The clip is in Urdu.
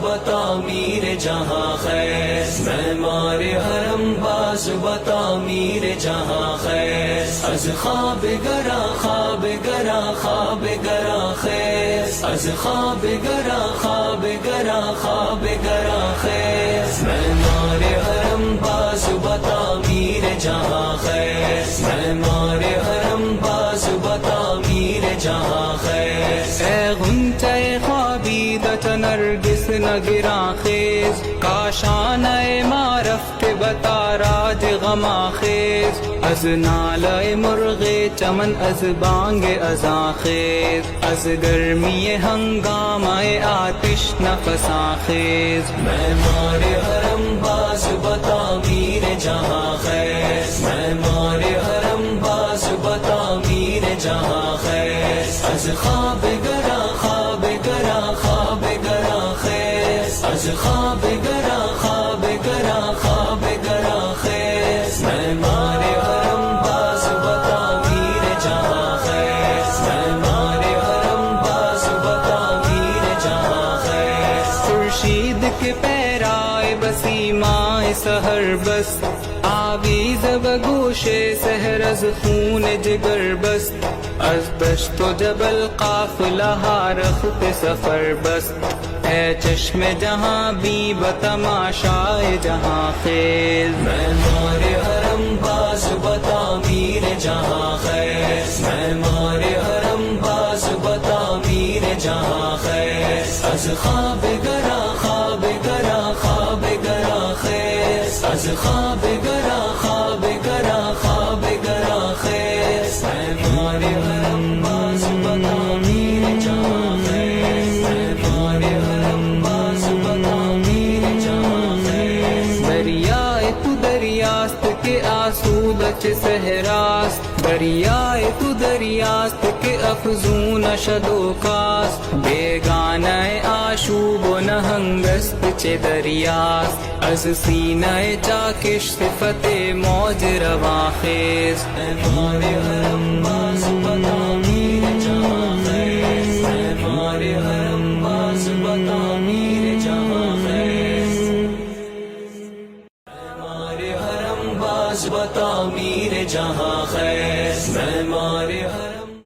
بتعمیر جہاں خیر معمار حرم باز بتعمیر جہاں خیر از خواب گرا خواب گرا خواب گرا خیر از خواب گرا خواب گرا خواب گرا خیر معمار حرم باز بتعمیر جہاں خیر معمار حرم باز بتعمیر جہاں خیر اے غنچہ خوابیدت نرگس نگراں خیز کاشانہ معرفت بتا راج غما خیز از نالہ مرغ چمن از بانگ ازاں خیز از گرمی ہنگامہ آتش نفساں خیز معمار حرم باز بتعمیر جہاں خیر معمار حرم باز بتعمیر جہاں خیر از خواب گرا خواب گرا خواب گرا خیر از خواب گرا خواب گرا خواب گرا خیر معمار حرم باز بتعمیر جہاں خیر معمار حرم باز بتعمیر جہاں خیر خورشید کے پیرائے بسیمائے سحر بس آویز بگوش سحر از خون جگر بس از دشت و جبل قافلہ رخت سفر بس اے چشم جہاں بی بتماشائے جہاں خیز معمار حرم باز بتعمیر جہاں خیر معمار حرم باز بتعمیر جہاں خیر از خواب گرا خواب گرا خواب گرا خیر از خواب گرا خواب گرا خواب گرا خیر معمار حرم باز بتعمیر جہاں خیر معمار حرم باز بتعمیر جہاں خیر دریائے تو دریاست کے آسودچ صحراست دریائے تو دریاست کے افزون شد و کاست بیگانہ آشوب و نہنگست چے دریاست از سینہ چاکش صفت موج رواں خیز معمار حرم باز بتعمیر جہاں خیر معمار حرم باز بتعمیر